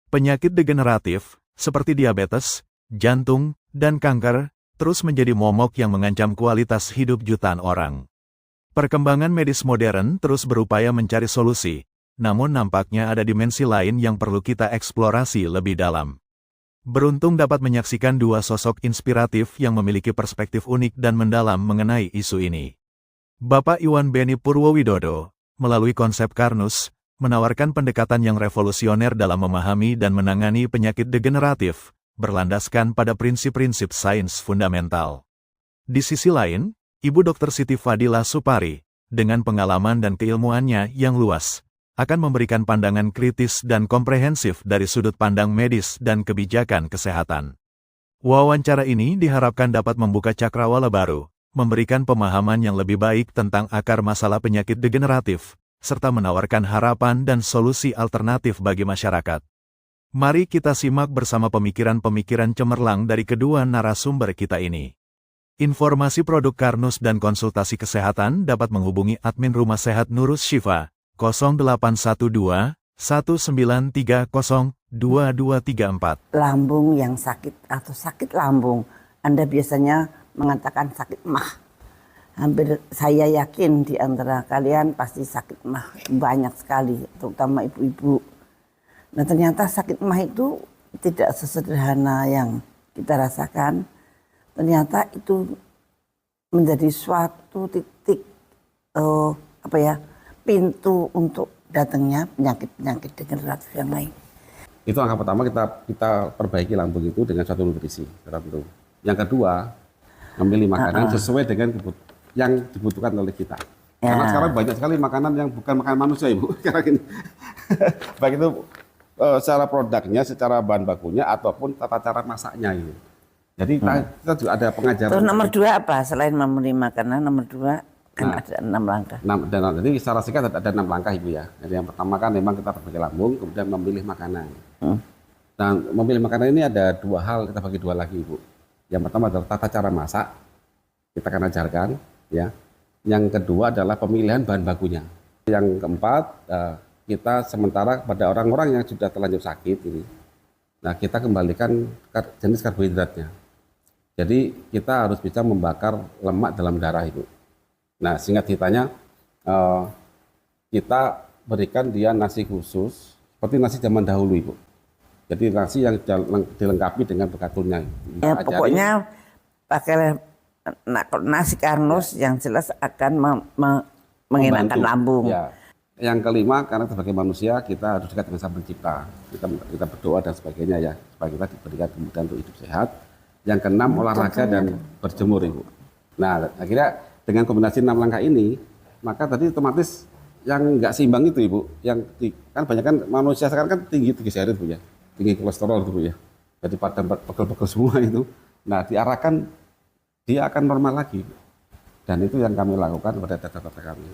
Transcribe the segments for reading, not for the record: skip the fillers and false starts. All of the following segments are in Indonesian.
Penyakit degeneratif, seperti diabetes, jantung, dan kanker, terus menjadi momok yang mengancam kualitas hidup jutaan orang. Perkembangan medis modern terus berupaya mencari solusi, namun nampaknya ada dimensi lain yang perlu kita eksplorasi lebih dalam. Beruntung dapat menyaksikan dua sosok inspiratif yang memiliki perspektif unik dan mendalam mengenai isu ini. Bapak Iwan Beni Purwowidodo, melalui konsep Karnus, menawarkan pendekatan yang revolusioner dalam memahami dan menangani penyakit degeneratif, berlandaskan pada prinsip-prinsip sains fundamental. Di sisi lain, Ibu Dr. Siti Fadila Supari, dengan pengalaman dan keilmuannya yang luas, akan memberikan pandangan kritis dan komprehensif dari sudut pandang medis dan kebijakan kesehatan. Wawancara ini diharapkan dapat membuka cakrawala baru, memberikan pemahaman yang lebih baik tentang akar masalah penyakit degeneratif, serta menawarkan harapan dan solusi alternatif bagi masyarakat. Mari kita simak bersama pemikiran-pemikiran cemerlang dari kedua narasumber kita ini. Informasi produk Karnus dan konsultasi kesehatan dapat menghubungi admin Rumah Sehat Nurus Shifa, 0812 1930 2234. Lambung yang sakit atau sakit lambung, Anda biasanya mengatakan sakit mah. Hampir saya yakin di antara kalian pasti sakit mah banyak sekali, terutama ibu-ibu. Nah ternyata sakit mah itu tidak sesederhana yang kita rasakan. Ternyata itu menjadi suatu titik pintu untuk datangnya penyakit-penyakit degeneratif yang lain. Itu angka pertama, kita perbaiki lambung itu dengan suatu nutrisi tertentu. Yang kedua, memilih makanan sesuai dengan yang dibutuhkan oleh kita. Ya. Karena sekarang banyak sekali makanan yang bukan makanan manusia, Ibu. Baik itu secara produknya, secara bahan bakunya, ataupun tata cara masaknya. Gitu. Jadi kita juga ada pengajaran. Terus nomor 2 apa? Selain memberi makanan, nomor 2 kan ada 6 langkah. Jadi secara singkat ada 6 langkah, Ibu ya. Jadi yang pertama kan memang kita perbaiki lambung, kemudian memilih makanan. Dan memilih makanan ini ada 2 hal, kita bagi 2 lagi, Ibu. Yang pertama adalah tata cara masak, kita akan ajarkan. Ya, yang kedua adalah pemilihan bahan bakunya. Yang keempat, kita sementara pada orang-orang yang sudah terlanjur sakit ini, nah kita kembalikan jenis karbohidratnya. Jadi kita harus bisa membakar lemak dalam darah itu. Nah, singkat ceritanya, kita berikan dia nasi khusus seperti nasi zaman dahulu, Ibu. Jadi nasi yang dilengkapi dengan bekatunnya. Ya, pokoknya pakai nasi Karnus yang jelas akan mengenakan lambung. Ya. Yang kelima, karena sebagai manusia kita harus dekat dengan Sang Pencipta. Kita berdoa dan sebagainya ya, supaya kita diberikan kemudahan untuk hidup sehat. Yang keenam, olahraga dan berjemur, Ibu. Nah, akhirnya dengan kombinasi 6 langkah ini, maka tadi otomatis yang nggak seimbang itu, Ibu, yang kan banyak kan manusia sekarang kan tinggi triglycerid, Bu ya, tinggi kolesterol itu, Bu ya. Jadi pada pegel-pegel semua itu. Nah, diarahkan dia akan normal lagi, dan itu yang kami lakukan pada data-data kami.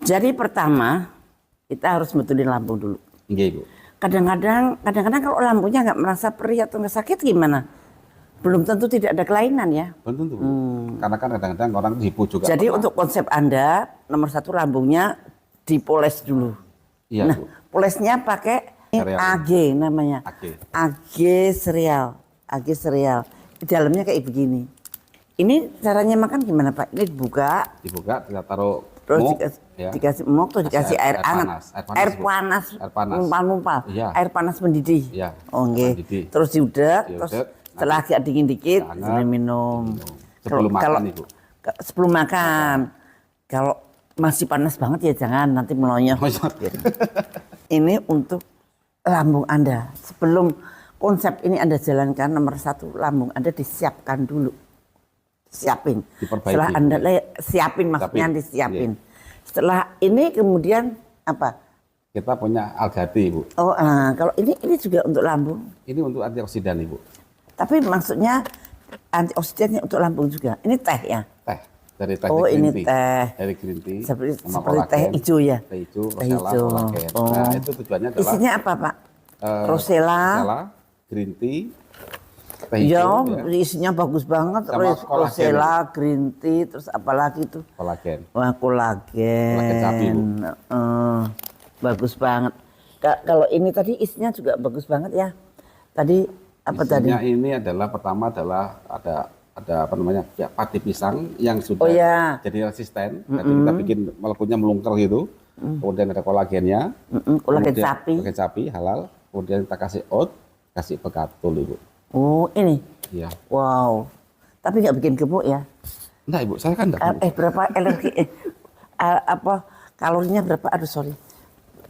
Jadi pertama kita harus betulin lambung dulu. Iya, Ibu. Kadang-kadang kalau lambungnya nggak merasa perih atau nggak sakit gimana? Belum tentu tidak ada kelainan ya. Belum tentu. Karena kan kadang-kadang orang hipo juga. Jadi untuk konsep Anda nomor 1 lambungnya dipoles dulu. Iya, nah, Bu. polesnya pakai AG namanya. AG serial. Di dalamnya kayak begini. Ini caranya makan gimana, Pak? Ini dibuka, kita taruh terus muk, dikasih muk, terus dikasih air panas. Air panas, iya. air panas mendidih. Iya. Oke. Terus diudek, terus setelah agak dingin dikit, minum. Sebelum makan, Ibu. Sebelum makan. Kalau masih panas banget ya jangan, nanti melonyoh. Ini untuk lambung Anda. Sebelum konsep ini Anda jalankan, nomor 1 lambung Anda disiapkan dulu. Siapin. Setelah Anda siapin, maksudnya disiapin. Setelah ini kemudian apa? Kita punya algati, Ibu. Oh, kalau ini juga untuk lambung. Ini untuk antioksidan, Ibu. Tapi maksudnya antioksidannya untuk lambung juga. Ini teh ya? Teh. Dari teh. Oh, ini teh. Dari green tea. Seperti teh hijau ya? Teh hijau, kolagen. Oh. Nah, itu tujuannya adalah isinya apa, Pak? Rosella, green tea. Ya, isinya bagus banget. Rosella, green tea, terus apa lagi tuh? Kolagen. Wah, kolagen. Kolagen sapi, Bu. Bagus banget. Kalau ini tadi isinya juga bagus banget ya. Tadi apa tadi? Isinya ini adalah pertama adalah ada apa namanya ya, pati pisang yang sudah Oh ya. jadi resisten. Jadi kita bikin molekunya melungker gitu. Kemudian ada kolagennya. Kolagen kemudian sapi. Kolagen sapi halal. Kemudian kita kasih oat, kasih begatul ibu. Oh ini. Iya. Wow. Tapi nggak bikin gemuk ya? Enggak ibu, saya kan enggak. Berapa energi? Apa kalorinya berapa? Aduh sorry.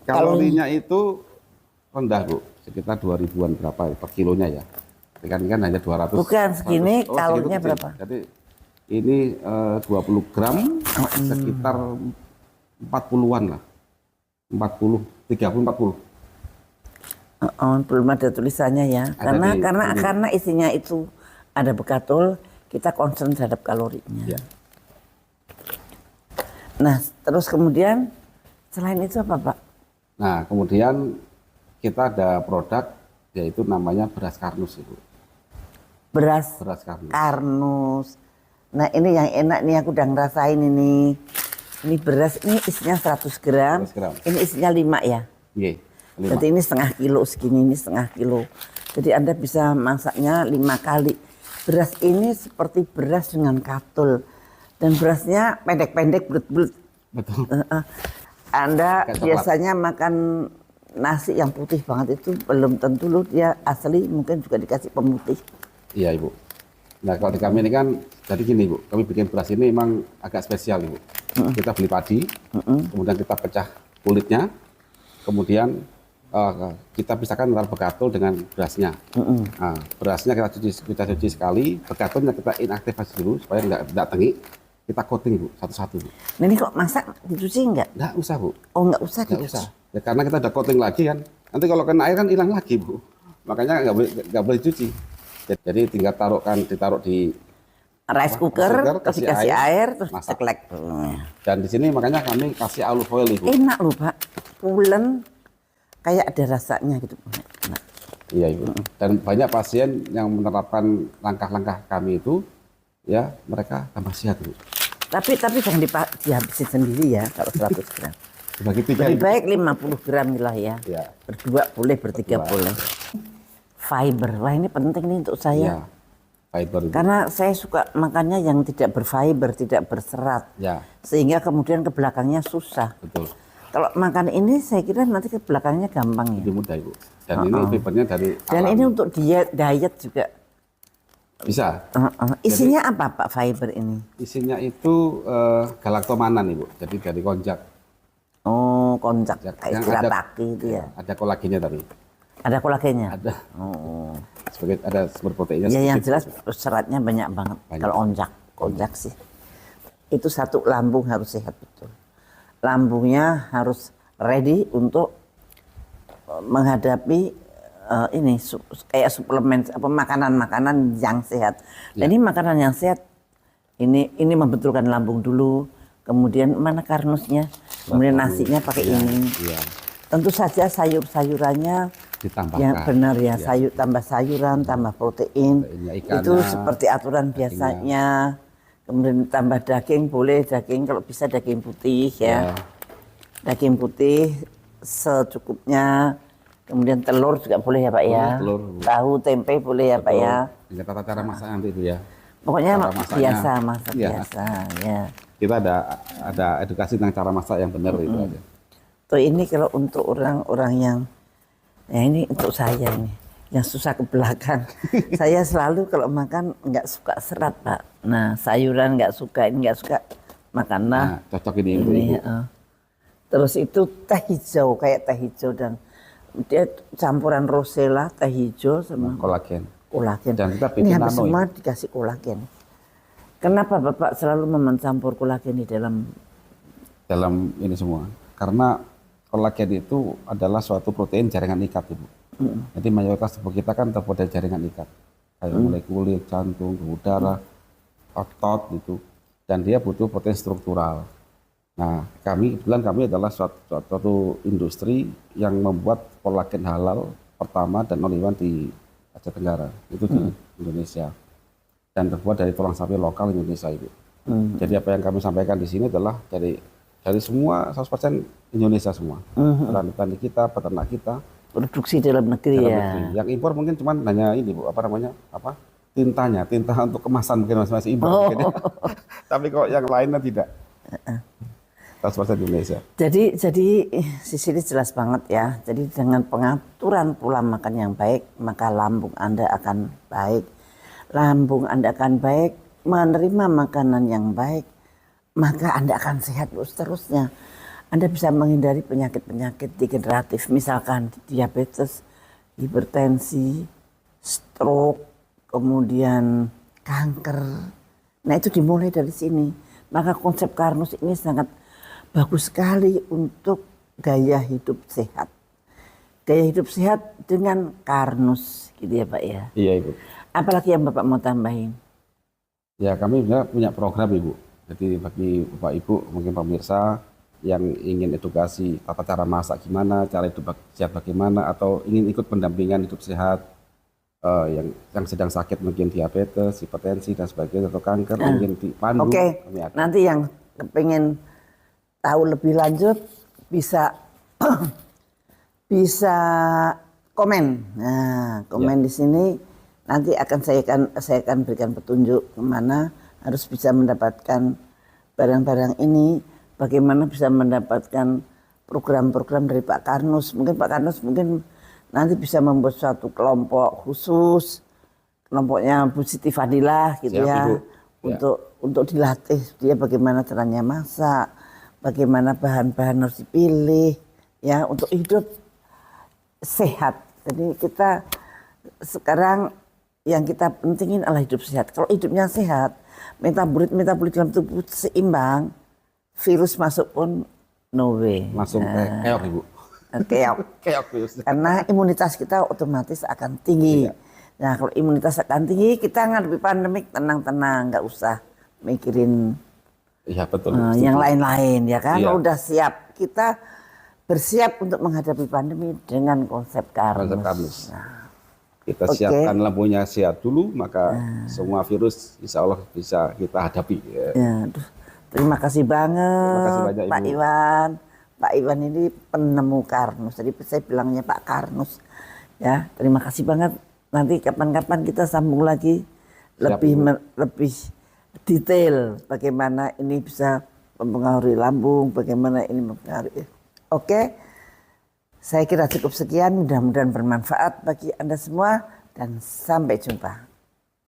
Kalorinya itu rendah bu, sekitar 2000-an berapa per kilonya ya. Kan hanya 200. Bukan segini, 100. kalorinya segitu berapa? kecil. Jadi ini 20 gram sekitar 40-an lah. 40, 30, 40. Belum ada tulisannya ya. Ada Karena isinya itu ada bekatul, kita concern terhadap kalorinya. Ya. Nah, terus kemudian selain itu apa, Pak? Nah, kemudian kita ada produk yaitu namanya beras karnus itu. Beras Beras karnus. karnus. Nah, ini yang enak nih, aku udah ngerasain ini. Ini beras, ini isinya 100 gram. 100 gram. Ini isinya 5 ya. Iya, 5. Jadi ini setengah kilo segini, ini setengah kilo. Jadi Anda bisa masaknya 5 kali. Beras ini seperti beras dengan katul. Dan berasnya pendek-pendek, bulat-bulat. Betul. Anda Kayak coklat. biasanya makan nasi yang putih banget itu belum tentu lu dia asli, mungkin juga dikasih pemutih. Iya ibu. Nah kalau di kami ini kan jadi gini ibu, kami bikin beras ini memang agak spesial ibu. Kita beli padi, kemudian kita pecah kulitnya, kemudian kita pisahkan antara begatul dengan berasnya. Nah, berasnya kita cuci sekali, begatulnya kita inaktifasi dulu supaya nggak tengik. Kita coating bu, satu-satu bu. Nah, ini kok masak dicuci enggak? Nggak usah bu, Oh nggak usah nggak dicuci. usah. Ya, karena kita udah coating lagi kan, nanti kalau kena air kan hilang lagi bu. Makanya nggak boleh cuci. Jadi tinggal ditaruh di Rice cooker, terus dikasih air, terus masak. ceklek. Dan di sini makanya kami kasih olive oil ibu. Enak loh Pak, pulen, kayak ada rasanya gitu. Enak. Iya ibu. Dan banyak pasien yang menerapkan langkah-langkah kami itu, ya mereka tambah sehat ibu. Tapi jangan dihabisin sendiri ya kalau 100 gram. Dibagi tiga Lebih ibu. baik 50 gram lah ya. Iya. Berdua boleh, bertiga Berdua. boleh. Fiber, wah ini penting nih untuk saya. Iya. Fiber ibu. Karena saya suka makannya yang tidak berfiber, tidak berserat. Ya, Sehingga kemudian ke belakangnya susah. betul. Kalau makan ini saya kira nanti ke belakangnya gampang ya. Lebih mudah ibu. Dan ini fibernya dari Dan alam. ini untuk diet juga. Bisa. Isinya apa Pak fiber ini? Isinya itu galaktomanan ibu. Jadi dari konjak. Oh, konjak Ya, kayak yang shirataki itu ya. Ada kolagennya tadi. Ada kolagennya? Ada. Oh. Sebagai ada sumber proteinnya. Ya yang sedikit. jelas seratnya banyak banget. Banyak. Kalau konjak sih. Itu satu, lambung harus sehat betul. Lambungnya harus ready untuk menghadapi ini kayak suplemen apa makanan-makanan yang sehat. Dan ini makanan yang sehat. Ini membetulkan lambung dulu. Kemudian mana karnusnya? Kemudian nasinya pakai ini. Iya. Tentu saja sayur-sayurannya Ditambahkan. yang benar ya, Iya. tambah sayuran, tambah protein. Proteinnya, ikannya, Itu seperti aturan biasanya. Kemudian tambah daging boleh, daging kalau bisa daging putih ya. Ya. Daging putih secukupnya. Kemudian telur juga boleh ya Pak ya. Telur. Tahu tempe boleh ya Pak ya. Tinggal tata cara masak nanti itu ya. Pokoknya Cara masaknya. biasa, masak Iya. biasa ya. Kita ada edukasi tentang cara masak yang benar itu aja. Tuh ini kalau untuk orang-orang yang ya ini untuk saya ini yang susah ke belakang. Saya selalu kalau makan nggak suka serat Pak. Nah sayuran nggak suka, ini nggak suka makanlah. Nah, cocok ini untuk Ini, ibu. Terus itu teh hijau kayak teh hijau dan dia campuran rosella, teh hijau sama Kolagen. kolagen. Dan kita Ini bikin hampir nano semua dikasih kolagen. Kenapa Bapak selalu mencampur kolagen di dalam? Dalam ini semua. Karena kolagen itu adalah suatu protein jaringan ikat ibu. Jadi mayoritas tubuh kita kan terbuat dari jaringan ikat. Kayak mulai kulit, jantung, udara, otot gitu. Dan dia butuh protein struktural. Nah, kebetulan kami adalah suatu industri yang membuat kolagen halal pertama dan only one di Aceh Tenggara, itu di Indonesia. Dan terbuat dari tulang sapi lokal Indonesia itu. Jadi apa yang kami sampaikan di sini adalah dari Dari semua 100% Indonesia semua. Petani kita, peternak kita. Produksi dalam negeri Dalam ya. negeri. Yang impor mungkin cuma hanya ini Bu, apa namanya? Apa? Tintanya, tinta untuk kemasan mungkin masih impor mungkin ya. Tapi kok yang lainnya tidak. 100% Indonesia. Jadi Sisili jelas banget ya. Jadi dengan pengaturan pola makan yang baik, maka lambung Anda akan baik. Lambung Anda akan baik, menerima makanan yang baik, maka Anda akan sehat seterusnya. Anda bisa menghindari penyakit-penyakit degeneratif, misalkan diabetes, hipertensi, stroke, kemudian kanker. Nah itu dimulai dari sini. Maka konsep Karnus ini sangat bagus sekali untuk gaya hidup sehat. Gaya hidup sehat dengan Karnus gitu ya Pak ya. Iya Ibu. Apalagi yang Bapak mau tambahin? Ya kami punya program Ibu. Jadi bagi Bapak Ibu mungkin pemirsa yang ingin edukasi tata cara masak gimana, cara hidup sehat bagaimana, atau ingin ikut pendampingan hidup sehat, yang sedang sakit mungkin diabetes, hipertensi dan sebagainya, atau kanker, mungkin dipandu. Oke, nanti yang pengen tahu lebih lanjut bisa bisa komen. Nah, komen di sini nanti saya akan berikan petunjuk kemana harus bisa mendapatkan barang-barang ini. Bagaimana bisa mendapatkan program-program dari Pak Karnus. Mungkin Pak Karnus nanti bisa membuat suatu kelompok khusus. Kelompoknya Bu Siti Fadilah gitu. Siap, ya. Ibu. Untuk dilatih dia bagaimana caranya masak. Bagaimana bahan-bahan harus dipilih. Ya, untuk hidup sehat. Jadi kita sekarang yang kita pentingin adalah hidup sehat. Kalau hidupnya sehat, metabolit dalam tubuh seimbang, virus masuk pun no way. Langsung keok Ibu. Keok virus. Karena imunitas kita otomatis akan tinggi. Iya. Nah kalau imunitas akan tinggi, kita ngadepi pandemik tenang-tenang, nggak usah mikirin betul, yang lain-lain ya kan. Iya. Udah siap, kita bersiap untuk menghadapi pandemi dengan konsep Karnus. Nah, kita siapkan lambungnya sehat dulu, maka semua virus insya Allah bisa kita hadapi. Ya, terima kasih banget Pak Iwan. Pak Iwan ini penemu Karnus. Jadi saya bilangnya Pak Karnus. Ya, terima kasih banget. Nanti kapan-kapan kita sambung lagi lebih detail bagaimana ini bisa mempengaruhi lambung, bagaimana ini mempengaruhi. Oke. Saya kira cukup sekian, mudah-mudahan bermanfaat bagi Anda semua dan sampai jumpa.